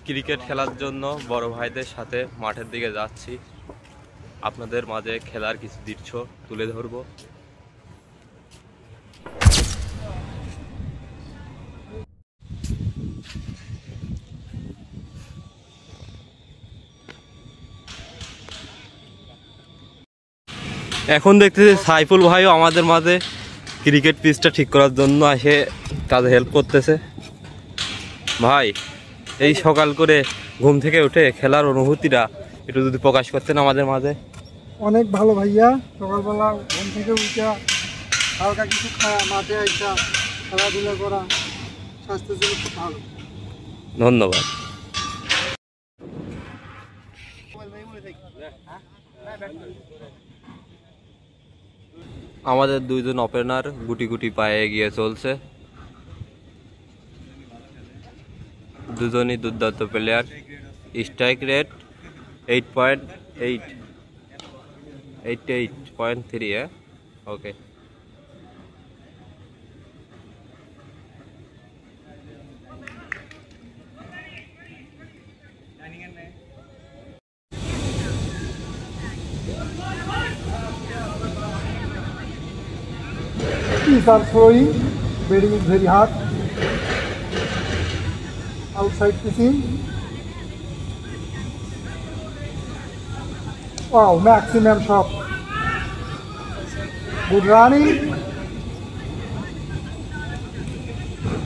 Cricket খেলার জন্য বড় ভাইদের সাথে মাঠের দিকে যাচ্ছি। আপনাদের মাঝে খেলার কিছু দৃশ্য তুলে ধরব। এখন দেখতেছি সাইফুল ভাইও আমাদের মাঝে ক্রিকেট পিচটা ঠিক করার জন্য এসে কাজে হেল্প করতেছে। ভাই, এই সকাল করে ঘুম থেকে উঠে খেলার অনুভূতিটা একটু যদি প্রকাশ করতেন আমাদের মাঝে। অনেক ভালো ভাইয়া, সকালবেলা ঘুম থেকে উঠা হালকা কিছু খাওয়া, মাঠে আসা, খেলাধুলা করা স্বাস্থ্যের জন্য খুব ভালো। ধন্যবাদ। আমাদের দুইজন ওপেনার গুটি গুটি পায়ে এগিয়ে চলছে। দুজনই দুর্দান্ত player. Strike rate 88.3। Okay, These are throwing, batting is very hard. Outside pitching. Wow, maximum shot. Good running.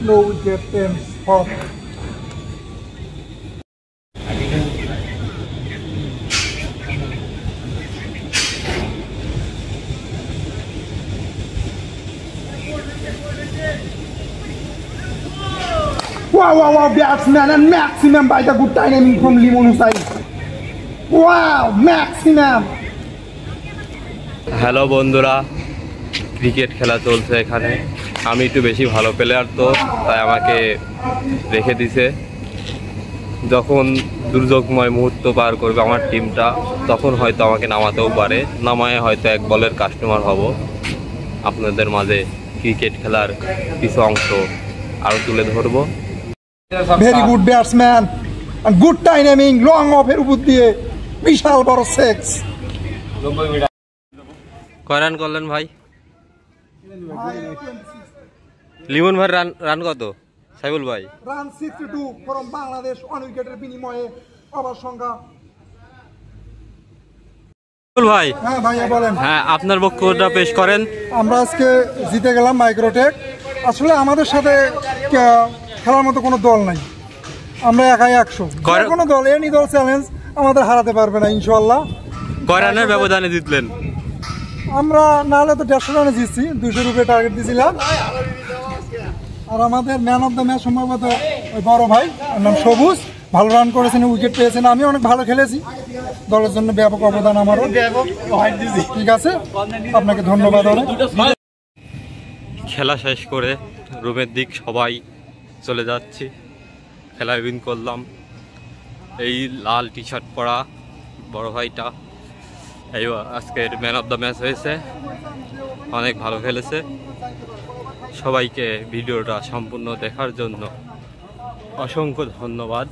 No wicket, 10 spot. Wow, batsman and maximum by the good timing from Limon Hussain. Wow, maximum. Hello বন্ধুরা, cricket খেলা চলছে এখানে। আমি একটু বেশি ভালো player, তো তাই আমাকে রেখে দিছে। যখন দুর্যোগময় মুহূর্ত পার করবে আমার টিমটা, তখন হয়তো আমাকে নামাতেও পারে। নামায় হয়তো এক বলের কাস্টমার হব। আপনাদের মাঝে ক্রিকেট খেলার কিছু অংশ আরও তুলে ধরবো। Very good batsman and good timing, long off এর উপর দিয়ে বিশাল বড় সিক্স। কয় রান করলেন ভাই? লিমন ভাই রান কত? সাইফুল ভাই রান 62 ফ্রম বাংলাদেশ, 1 উইকেটের বিনিময়ে ওভার সংখ্যা। ভাই, হ্যাঁ ভাইয়া বলেন। হ্যাঁ, আপনার বক্তব্যটা পেশ করেন। আমরা আজকে জিতে গেলাম মাইক্রোটেক। আসলে আমাদের সাথে খেলার মতো কোনো দল নাই, আমরা একাই 100। কোনো দল, এনি দল চ্যালেঞ্জ আমাদের হারাতে পারবে না ইনশাআল্লাহ। কয় রানের ব্যবধানে জিতলেন? আমরা নাহলে তো 150 রানে জিতছি, 200 রুপে টার্গেট দিয়েছিলাম। আর আমাদের ম্যান অফ দ্য ম্যাচ সম্ভবত ওই বড় ভাই, নাম সবুজ, ভালো রান করেছেন, উইকেট পেয়েছেন। আমি অনেক ভালো খেলেছি, দলের জন্য ব্যাপক অবদান আমারও। ঠিক আছে, আপনাকে ধন্যবাদ। খেলা শেষ করে রুমের দিক সবাই চলে যাচ্ছি। খেলা উইন করলাম। এই লাল টি শার্ট পরা বড় ভাইটা এই আজকের ম্যান অফ দ্য ম্যাচ হয়েছে, অনেক ভালো খেলেছে। সবাইকে ভিডিওটা সম্পূর্ণ দেখার জন্য অসংখ্য ধন্যবাদ।